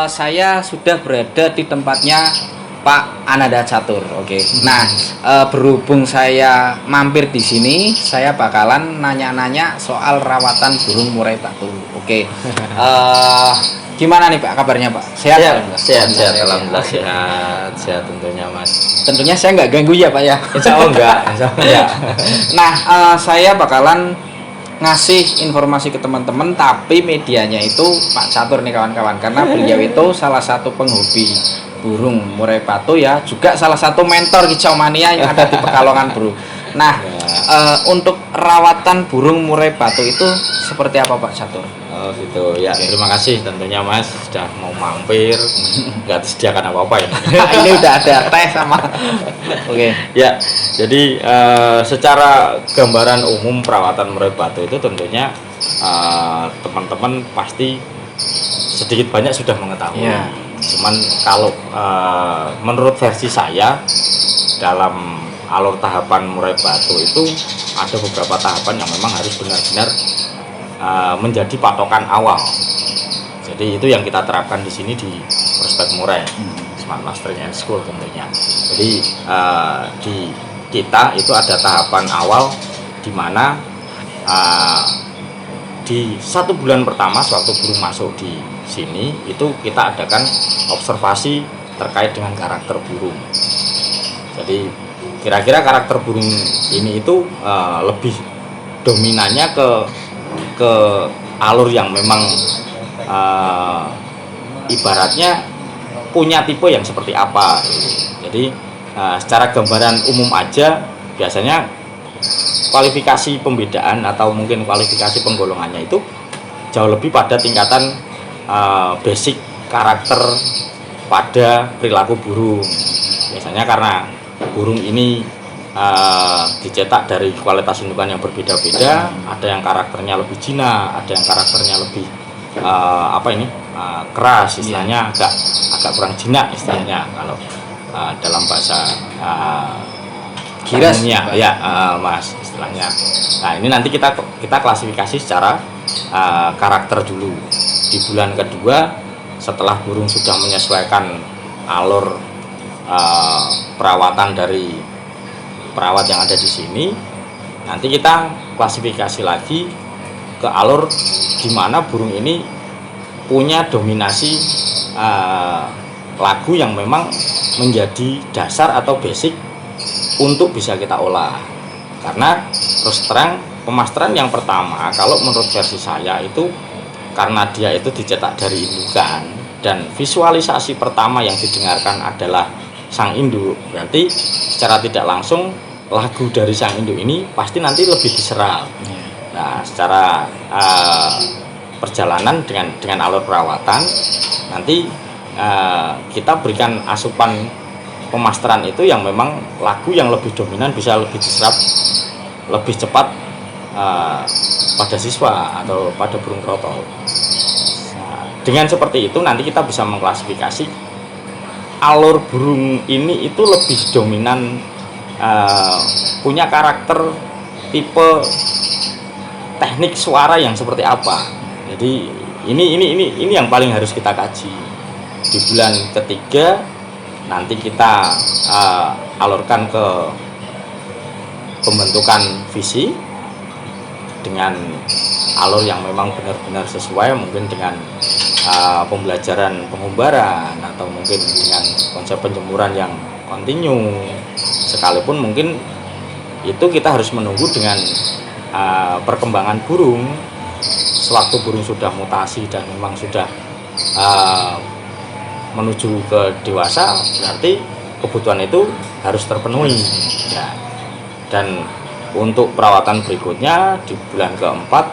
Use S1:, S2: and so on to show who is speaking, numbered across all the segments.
S1: Saya sudah berada di tempatnya Pak Ananda Catur. Oke. Nah, berhubung saya mampir di sini, saya bakalan nanya-nanya soal rawatan burung murai batu. Oke. Gimana nih Pak kabarnya Pak? Sehat?
S2: Sehat, alhamdulillah sehat tentunya Mas.
S1: Tentunya saya nggak ganggu ya Pak ya.
S2: Insya Allah enggak.
S1: Ya. Nah, saya bakalan ngasih informasi ke teman-teman, tapi medianya itu Pak Catur nih kawan-kawan, karena beliau itu salah satu penghobi burung murai batu ya, juga salah satu mentor kicau mania yang ada di Pekalongan Bro. Nah, untuk rawatan burung murai batu itu seperti apa Pak Catur?
S2: Oh gitu ya, terima kasih tentunya Mas sudah mau mampir, nggak disediakan apa-apa ya.
S1: Ini udah ada teh sama. Oke.
S2: Ya, jadi secara gambaran umum perawatan murai batu itu tentunya teman-teman pasti sedikit banyak sudah mengetahui.
S1: Ya.
S2: Cuman kalau menurut versi saya dalam alur tahapan murai batu itu ada beberapa tahapan yang memang harus benar-benar menjadi patokan awal. Jadi itu yang kita terapkan di sini di Prospek Murai Smart Mastering and School tentunya. Jadi di kita itu ada tahapan awal di mana di 1 bulan pertama sewaktu burung masuk di sini itu kita adakan observasi terkait dengan karakter burung. Jadi kira-kira karakter burung ini itu lebih dominannya ke alur yang memang ibaratnya punya tipe yang seperti apa. Jadi secara gambaran umum aja biasanya kualifikasi pembedaan atau mungkin kualifikasi penggolongannya itu jauh lebih pada tingkatan basic karakter pada perilaku burung. Biasanya karena burung ini dicetak dari kualitas indukan yang berbeda-beda, ada yang karakternya lebih jinak, ada yang karakternya lebih keras, istilahnya agak kurang jinak istilahnya kalau dalam bahasa
S1: Giras
S2: ya Mas istilahnya. Nah ini nanti kita klasifikasi secara karakter dulu. Di bulan kedua setelah burung sudah menyesuaikan alur perawatan dari perawat yang ada di sini, nanti kita klasifikasi lagi ke alur di mana burung ini punya dominasi lagu yang memang menjadi dasar atau basic untuk bisa kita olah. Karena terus terang pemasteran yang pertama kalau menurut versi saya itu karena dia itu dicetak dari indukan dan visualisasi pertama yang didengarkan adalah sang induk, berarti secara tidak langsung lagu dari sang induk ini pasti nanti lebih diserap. Nah, secara perjalanan dengan alur perawatan nanti kita berikan asupan pemasteran itu yang memang lagu yang lebih dominan bisa lebih diserap lebih cepat pada siswa atau pada burung kroto. Nah, dengan seperti itu nanti kita bisa mengklasifikasi alur burung ini itu lebih dominan punya karakter tipe teknik suara yang seperti apa. Jadi ini yang paling harus kita kaji. Di bulan ketiga nanti kita alurkan ke pembentukan visi dengan alur yang memang benar-benar sesuai, mungkin dengan pembelajaran pengumbaran atau mungkin dengan konsep penjemuran yang kontinu, sekalipun mungkin itu kita harus menunggu dengan perkembangan burung. Sewaktu burung sudah mutasi dan memang sudah menuju ke dewasa, berarti kebutuhan itu harus terpenuhi ya. Dan untuk perawatan berikutnya di bulan keempat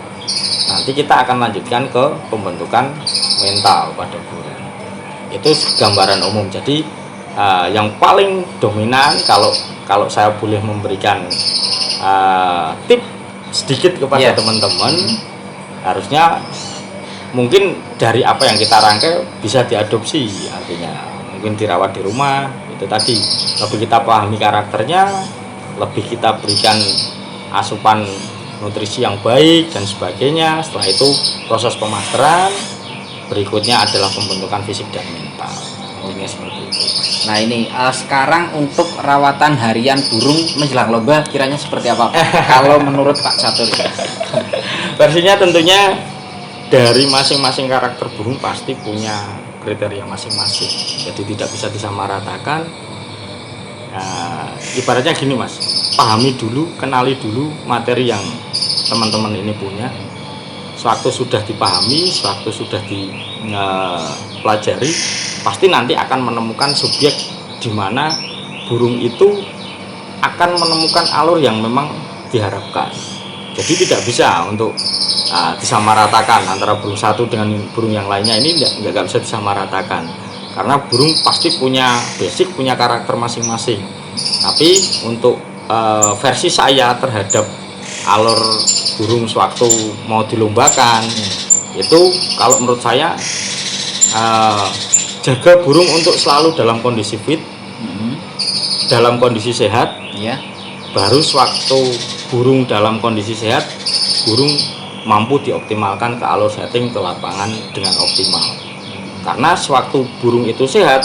S2: nanti kita akan lanjutkan ke pembentukan mental pada burung. Itu gambaran umum. Jadi yang paling dominan kalau saya boleh memberikan tip sedikit kepada teman-teman, harusnya mungkin dari apa yang kita rangkai bisa diadopsi, artinya mungkin dirawat di rumah. Itu tadi lebih kita pahami karakternya, lebih kita berikan asupan nutrisi yang baik dan sebagainya. Setelah itu proses pemasteran, berikutnya adalah pembentukan fisik dan mental. Intinya seperti itu.
S1: Nah ini sekarang untuk rawatan harian burung menjelang lomba kiranya seperti apa Pak? Kalau menurut Pak Catur?
S2: Versinya tentunya dari masing-masing karakter burung pasti punya kriteria masing-masing. Jadi tidak bisa disamaratakan. Nah, ibaratnya gini Mas, pahami dulu, kenali dulu materi yang teman-teman ini punya. Sewaktu sudah dipahami, sewaktu sudah dipelajari, pasti nanti akan menemukan subjek di mana burung itu akan menemukan alur yang memang diharapkan. Jadi tidak bisa untuk disamaratakan antara burung satu dengan burung yang lainnya, ini nggak bisa disamaratakan karena burung pasti punya basic, punya karakter masing-masing. Tapi untuk versi saya terhadap alur burung sewaktu mau dilombakan itu kalau menurut saya jaga burung untuk selalu dalam kondisi fit, dalam kondisi sehat.
S1: Ya.
S2: Baru sewaktu burung dalam kondisi sehat, burung mampu dioptimalkan ke alur setting ke lapangan dengan optimal. Karena sewaktu burung itu sehat,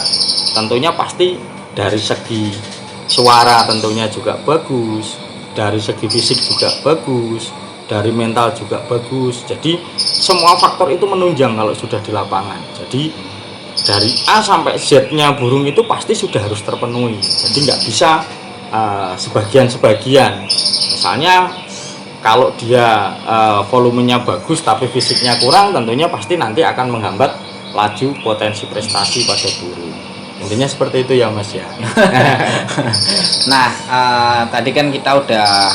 S2: tentunya pasti dari segi suara tentunya juga bagus, dari segi fisik juga bagus, dari mental juga bagus. Jadi semua faktor itu menunjang kalau sudah di lapangan. Jadi dari A sampai Z-nya burung itu pasti sudah harus terpenuhi. Jadi nggak bisa sebagian-sebagian. Misalnya kalau dia volumenya bagus tapi fisiknya kurang, tentunya pasti nanti akan menghambat laju potensi prestasi pada burung. Intinya seperti itu ya Mas ya.
S1: Nah tadi kan kita udah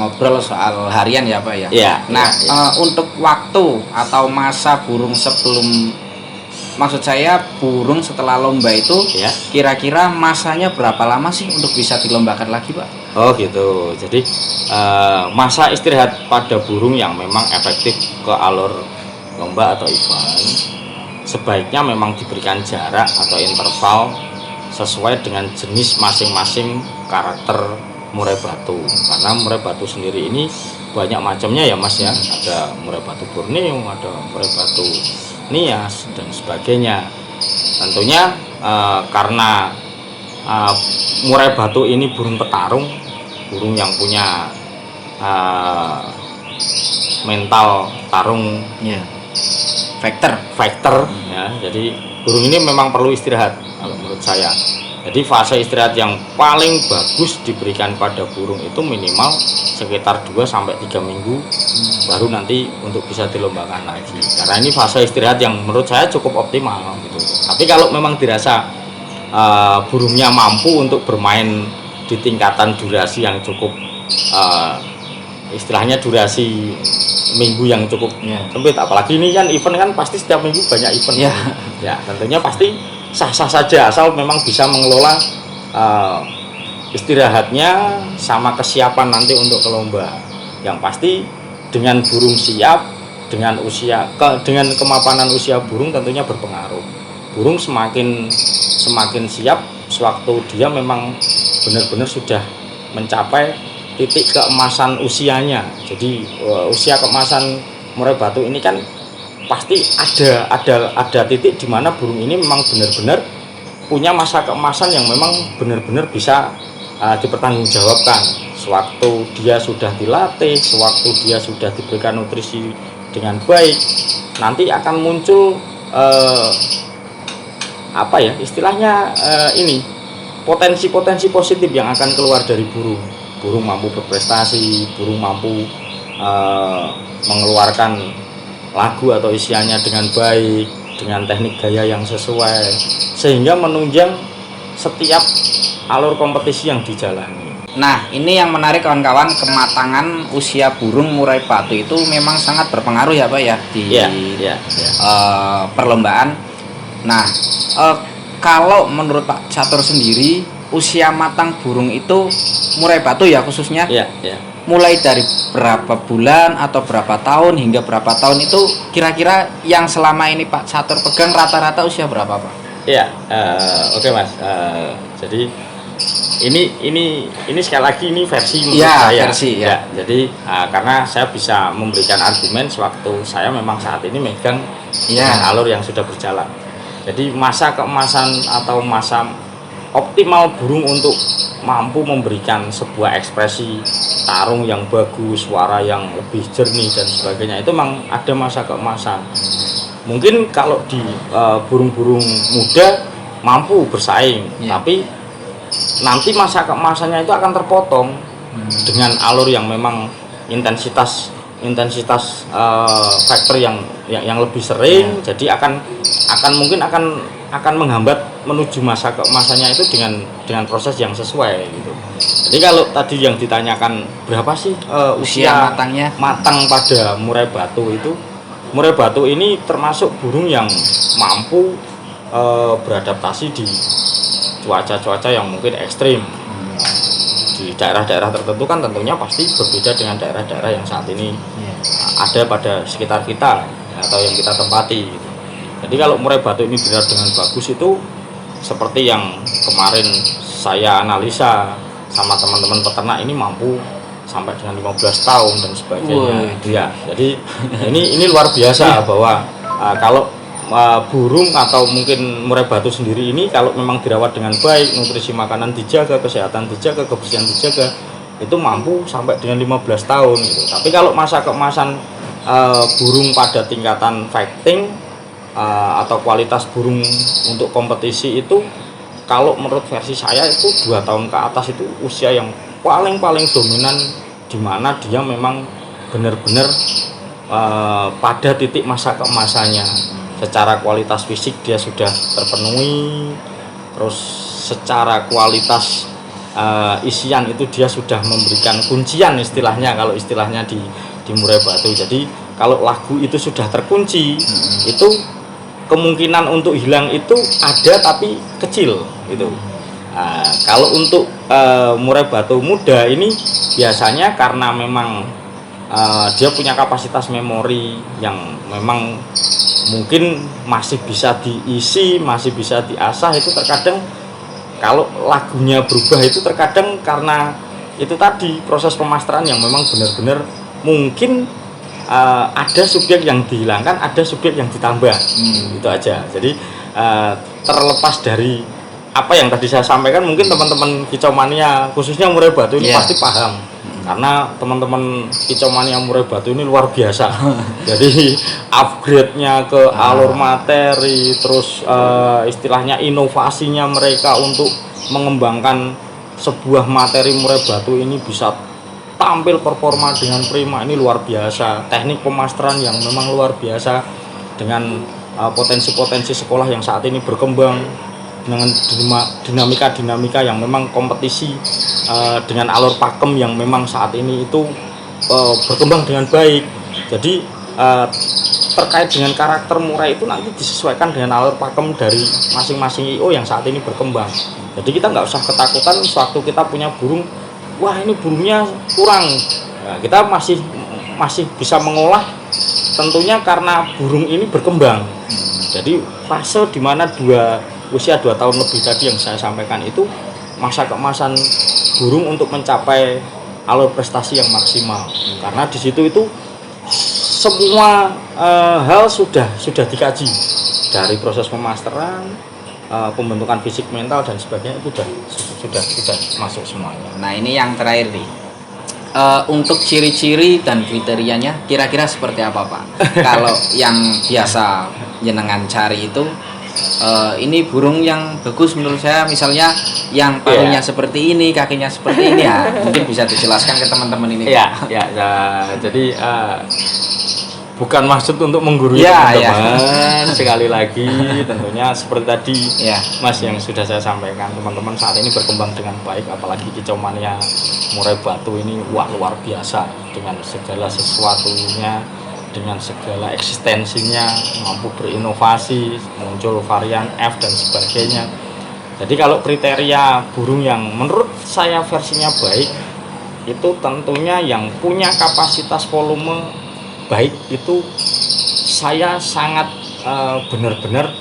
S1: ngobrol soal harian ya Pak ya.
S2: Iya.
S1: Nah
S2: iya.
S1: untuk waktu atau masa burung sebelum, maksud saya burung setelah lomba itu
S2: Ya.
S1: kira-kira masanya berapa lama sih untuk bisa dilombakan lagi Pak?
S2: Oh gitu. Jadi masa istirahat pada burung yang memang efektif ke alur lomba atau event sebaiknya memang diberikan jarak atau interval sesuai dengan jenis masing-masing karakter murai batu. Karena murai batu sendiri ini banyak macamnya ya Mas ya. Ada murai batu Borneo, ada murai batu Nias dan sebagainya. Tentunya karena murai batu ini burung petarung, burung yang punya mental tarung
S1: Ya. Fighter.
S2: ya. Jadi burung ini memang perlu istirahat kalau menurut saya. Jadi fase istirahat yang paling bagus diberikan pada burung itu minimal sekitar 2 sampai 3 minggu baru nanti untuk bisa dilombakan lagi. Karena ini fase istirahat yang menurut saya cukup optimal gitu. Tapi kalau memang dirasa burungnya mampu untuk bermain di tingkatan durasi yang cukup istilahnya durasi minggu yang cukup sempit, apalagi ini kan event kan pasti setiap minggu banyak event ya tentunya pasti sah-sah saja asal memang bisa mengelola istirahatnya sama kesiapan nanti untuk ke lomba. Yang pasti dengan burung siap, dengan dengan kemapanan usia burung tentunya berpengaruh. Burung semakin siap sewaktu dia memang benar-benar sudah mencapai titik keemasan usianya. Jadi usia keemasan murai batu ini kan pasti ada titik di mana burung ini memang benar-benar punya masa keemasan yang memang benar-benar bisa dipertanggungjawabkan. Sewaktu dia sudah dilatih, sewaktu dia sudah diberikan nutrisi dengan baik, nanti akan muncul istilahnya ini potensi-potensi positif yang akan keluar dari burung. Burung mampu berprestasi, burung mampu mengeluarkan lagu atau isiannya dengan baik, dengan teknik gaya yang sesuai, sehingga menunjang setiap alur kompetisi yang dijalani.
S1: Nah ini yang menarik kawan-kawan, kematangan usia burung murai batu itu memang sangat berpengaruh ya Pak ya di perlombaan. Nah kalau menurut Pak Catur sendiri, usia matang burung itu murai batu ya khususnya mulai dari berapa bulan atau berapa tahun hingga berapa tahun itu kira-kira yang selama ini Pak Catur pegang rata-rata usia berapa Pak?
S2: Oke Mas. Jadi ini sekali lagi ini versi menurut
S1: Ya,
S2: saya.
S1: versi, ya.
S2: Jadi karena saya bisa memberikan argumen sewaktu saya memang saat ini megang dengan alur yang sudah berjalan. Jadi masa keemasan atau masa optimal burung untuk mampu memberikan sebuah ekspresi tarung yang bagus, suara yang lebih jernih dan sebagainya, itu memang ada masa keemasan. Mungkin kalau di burung-burung muda mampu bersaing, tapi nanti masa keemasannya itu akan terpotong dengan alur yang memang intensitas faktor yang lebih sering, jadi akan mungkin akan menghambat menuju masa keemasannya itu dengan proses yang sesuai gitu. Jadi kalau tadi yang ditanyakan berapa sih usia matang pada murai batu itu, murai batu ini termasuk burung yang mampu beradaptasi di cuaca-cuaca yang mungkin ekstrim. Di daerah-daerah tertentu kan tentunya pasti berbeda dengan daerah-daerah yang saat ini ada pada sekitar kita atau yang kita tempati gitu. Jadi kalau murai batu ini dilihat dengan bagus itu seperti yang kemarin saya analisa sama teman-teman peternak, ini mampu sampai dengan 15 tahun dan sebagainya. Ya, jadi ini luar biasa bahwa kalau burung atau mungkin murai batu sendiri ini kalau memang dirawat dengan baik, nutrisi makanan dijaga, kesehatan dijaga, kebersihan dijaga, itu mampu sampai dengan 15 tahun gitu. Tapi kalau masa keemasan burung pada tingkatan fighting atau kualitas burung untuk kompetisi itu, kalau menurut versi saya itu 2 tahun ke atas itu usia yang paling dominan, di mana dia memang benar-benar pada titik masa keemasannya. Secara kualitas fisik dia sudah terpenuhi, terus secara kualitas isian itu dia sudah memberikan kuncian istilahnya, kalau istilahnya di murai batu. Jadi kalau lagu itu sudah terkunci, itu kemungkinan untuk hilang itu ada tapi kecil gitu. Kalau untuk murai batu muda ini biasanya karena memang dia punya kapasitas memori yang memang mungkin masih bisa diisi, masih bisa diasah, itu terkadang kalau lagunya berubah itu terkadang karena itu tadi proses pemasteran yang memang benar-benar mungkin ada subjek yang dihilangkan, ada subjek yang ditambah, itu aja. Jadi terlepas dari apa yang tadi saya sampaikan, mungkin teman-teman kicau mania khususnya murai batu ini pasti paham. Karena teman-teman kicau mania murai batu ini luar biasa. Jadi upgrade-nya ke alur materi, terus istilahnya inovasinya mereka untuk mengembangkan sebuah materi murai batu ini bisa tampil performa dengan prima, ini luar biasa. Teknik pemasteran yang memang luar biasa dengan potensi-potensi sekolah yang saat ini berkembang, dengan dinamika yang memang kompetisi dengan alur pakem yang memang saat ini itu berkembang dengan baik. Jadi terkait dengan karakter murai itu nanti disesuaikan dengan alur pakem dari masing-masing IO yang saat ini berkembang. Jadi kita nggak usah ketakutan sewaktu kita punya burung, wah ini burungnya kurang. Nah, kita masih bisa mengolah, tentunya karena burung ini berkembang. Jadi fase dimana usia 2 tahun lebih tadi yang saya sampaikan itu masa keemasan burung untuk mencapai alur prestasi yang maksimal. Karena di situ itu semua hal sudah dikaji, dari proses pemasteran, pembentukan fisik, mental dan sebagainya itu sudah masuk semuanya.
S1: Nah ini yang terakhir nih, untuk ciri-ciri dan kriterianya kira-kira seperti apa Pak? Kalau yang biasa jenengan cari itu ini burung yang bagus menurut saya, misalnya yang paruhnya seperti ini, kakinya seperti ini, ya mungkin bisa dijelaskan ke teman-teman ini.
S2: Jadi bukan maksud untuk menggurui teman-teman. Sekali lagi tentunya seperti tadi Mas yang sudah saya sampaikan, teman-teman saat ini berkembang dengan baik, apalagi kicau mania murai batu ini luar biasa dengan segala sesuatunya, dengan segala eksistensinya, mampu berinovasi, muncul varian F dan sebagainya. Jadi kalau kriteria burung yang menurut saya versinya baik, itu tentunya yang punya kapasitas volume baik, itu saya sangat benar-benar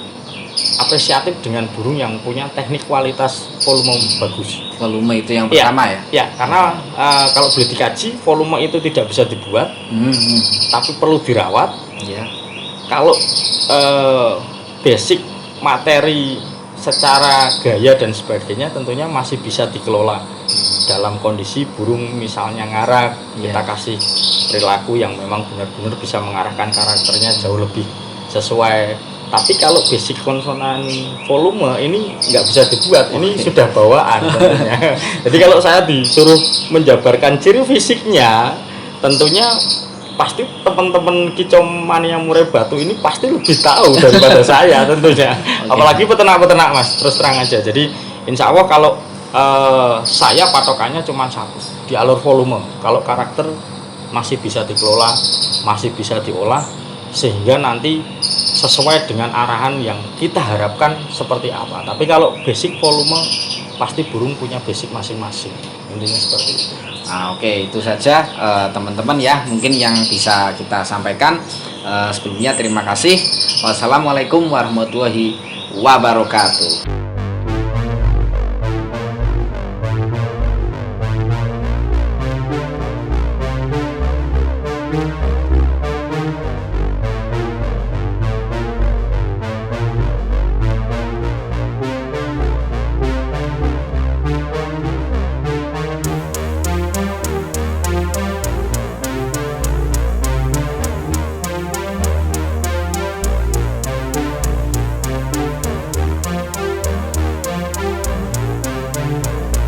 S2: apresiatif dengan burung yang punya teknik kualitas volume bagus.
S1: Volume itu yang pertama ya.
S2: Ya, karena kalau boleh dikaji, volume itu tidak bisa dibuat, tapi perlu dirawat.
S1: Ya.
S2: Kalau basic materi secara gaya dan sebagainya tentunya masih bisa dikelola dalam kondisi burung misalnya ngarak, kita kasih perilaku yang memang benar-benar bisa mengarahkan karakternya jauh lebih sesuai. Tapi kalau basic konsonan volume ini nggak bisa dibuat, ini sudah bawaan tentunya. Jadi kalau saya disuruh menjabarkan ciri fisiknya, tentunya pasti teman-teman kicau mania murai batu ini pasti lebih tahu daripada saya tentunya. Apalagi peternak-peternak Mas, terus terang aja. Jadi insya Allah kalau saya patokannya cuma satu, di alur volume. Kalau karakter masih bisa dikelola, masih bisa diolah, sehingga nanti sesuai dengan arahan yang kita harapkan seperti apa. Tapi kalau basic volume pasti burung punya basic masing-masing, intinya seperti itu.
S1: Nah, oke, itu saja teman-teman ya mungkin yang bisa kita sampaikan. Sebelumnya terima kasih. Wassalamualaikum warahmatullahi wabarakatuh.